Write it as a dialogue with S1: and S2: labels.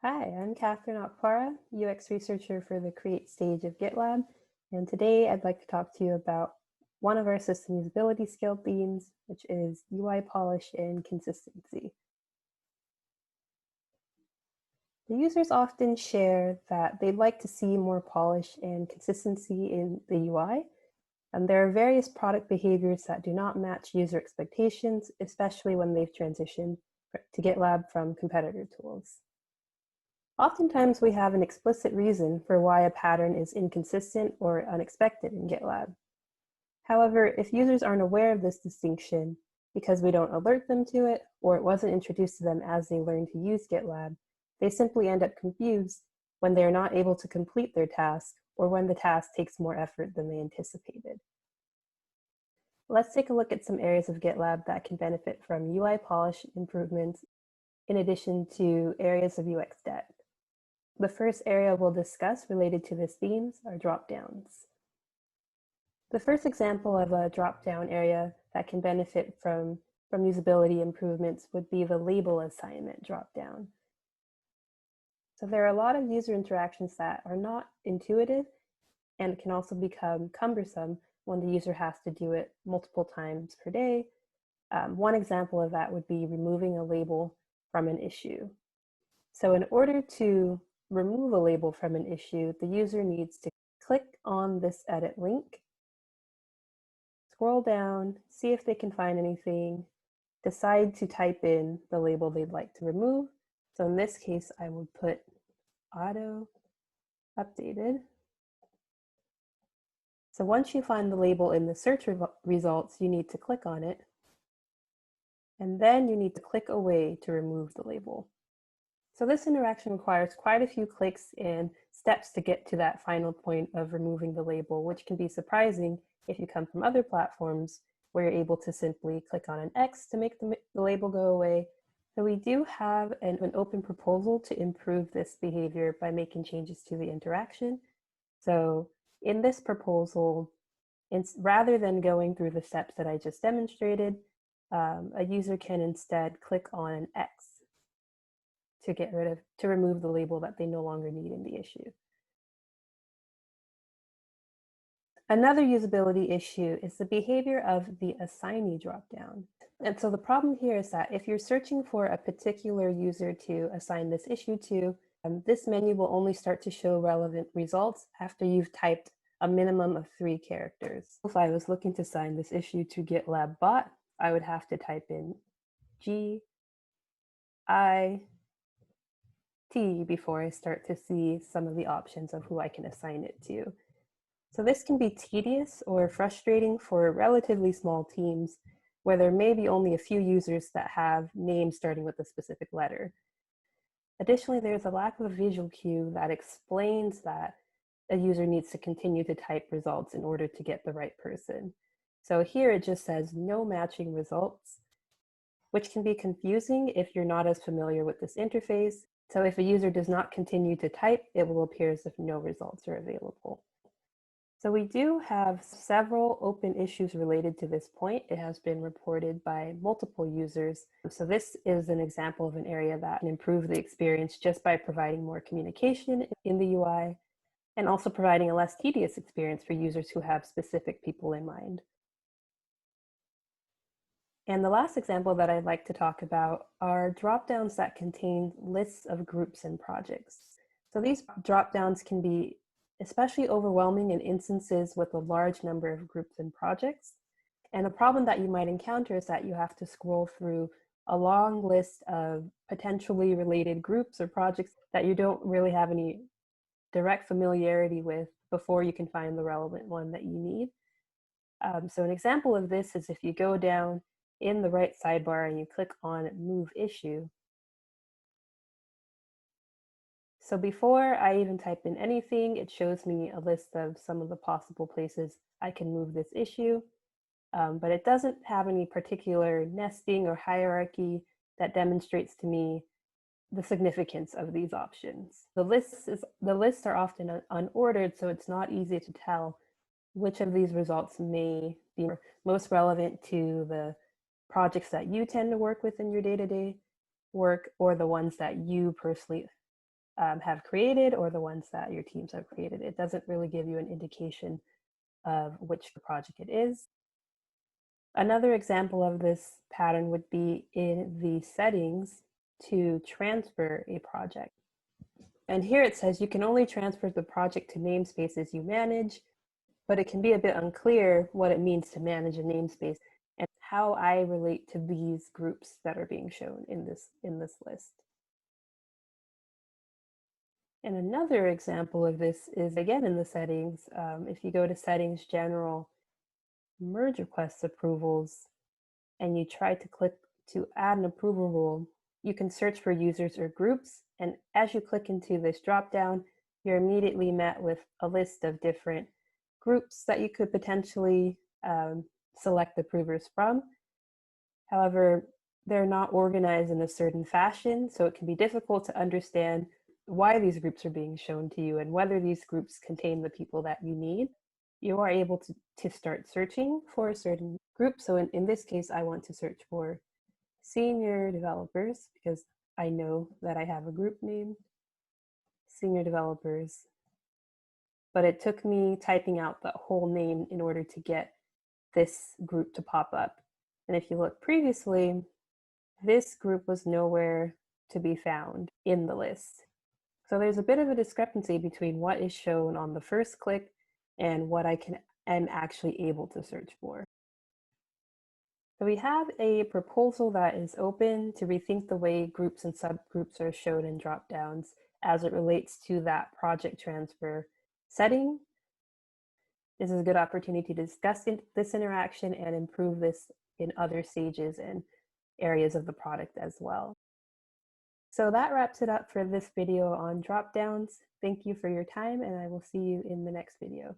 S1: Hi, I'm Katherine Okpara, UX researcher for the Create stage of GitLab, and today I'd like to talk to you about one of our System Usability Scale themes, which is UI polish and consistency. The users often share that they'd like to see more polish and consistency in the UI, and there are various product behaviors that do not match user expectations, especially when they've transitioned to GitLab from competitor tools. Oftentimes, we have an explicit reason for why a pattern is inconsistent or unexpected in GitLab. However, if users aren't aware of this distinction because we don't alert them to it or it wasn't introduced to them as they learn to use GitLab, they simply end up confused when they are not able to complete their task or when the task takes more effort than they anticipated. Let's take a look at some areas of GitLab that can benefit from UI polish improvements in addition to areas of UX debt. The first area we'll discuss related to this themes are dropdowns. The first example of a dropdown area that can benefit from usability improvements would be the label assignment dropdown. So there are a lot of user interactions that are not intuitive and can also become cumbersome when the user has to do it multiple times per day. One example of that would be removing a label from an issue. So in order to remove a label from an issue, the user needs to click on this edit link, scroll down, see if they can find anything, decide to type in the label they'd like to remove. So in this case, I would put auto updated. So once you find the label in the search results, you need to click on it. And then you need to click away to remove the label. So this interaction requires quite a few clicks and steps to get to that final point of removing the label, which can be surprising if you come from other platforms where you're able to simply click on an X to make the label go away. So we do have an open proposal to improve this behavior by making changes to the interaction. So in this proposal, rather than going through the steps that I just demonstrated, a user can instead click on an X to remove the label that they no longer need in the issue. Another usability issue is the behavior of the Assignee dropdown. And so the problem here is that if you're searching for a particular user to assign this issue to, this menu will only start to show relevant results after you've typed a minimum of 3 characters. If I was looking to assign this issue to GitLab bot, I would have to type in GIT before I start to see some of the options of who I can assign it to. So this can be tedious or frustrating for relatively small teams where there may be only a few users that have names starting with a specific letter. Additionally, there's a lack of a visual cue that explains that a user needs to continue to type results in order to get the right person. So here it just says no matching results, which can be confusing if you're not as familiar with this interface. So if a user does not continue to type, it will appear as if no results are available. So we do have several open issues related to this point. It has been reported by multiple users. So this is an example of an area that can improve the experience just by providing more communication in the UI and also providing a less tedious experience for users who have specific people in mind. And the last example that I'd like to talk about are dropdowns that contain lists of groups and projects. So these dropdowns can be especially overwhelming in instances with a large number of groups and projects. And a problem that you might encounter is that you have to scroll through a long list of potentially related groups or projects that you don't really have any direct familiarity with before you can find the relevant one that you need. So an example of this is if you go down in the right sidebar and you click on Move Issue. So before I even type in anything, it shows me a list of some of the possible places I can move this issue, but it doesn't have any particular nesting or hierarchy that demonstrates to me the significance of these options. The lists are often unordered, so it's not easy to tell which of these results may be most relevant to the projects that you tend to work with in your day-to-day work or the ones that you personally have created or the ones that your teams have created. It doesn't really give you an indication of which project it is. Another example of this pattern would be in the settings to transfer a project. And here it says you can only transfer the project to namespaces you manage, but it can be a bit unclear what it means to manage a namespace and how I relate to these groups that are being shown in this list. And another example of this is again in the settings. If you go to settings, general, merge requests approvals, and you try to click to add an approval rule, you can search for users or groups. And as you click into this dropdown, you're immediately met with a list of different groups that you could potentially select approvers from. However, they're not organized in a certain fashion, so it can be difficult to understand why these groups are being shown to you and whether these groups contain the people that you need. You are able to start searching for a certain group. So in this case, I want to search for senior developers because I know that I have a group named senior developers. But it took me typing out the whole name in order to get this group to pop up. And if you look previously, this group was nowhere to be found in the list. So there's a bit of a discrepancy between what is shown on the first click and what I am actually able to search for. So we have a proposal that is open to rethink the way groups and subgroups are shown in dropdowns as it relates to that project transfer setting. This is a good opportunity to discuss this interaction and improve this in other stages and areas of the product as well. So that wraps it up for this video on dropdowns. Thank you for your time, and I will see you in the next video.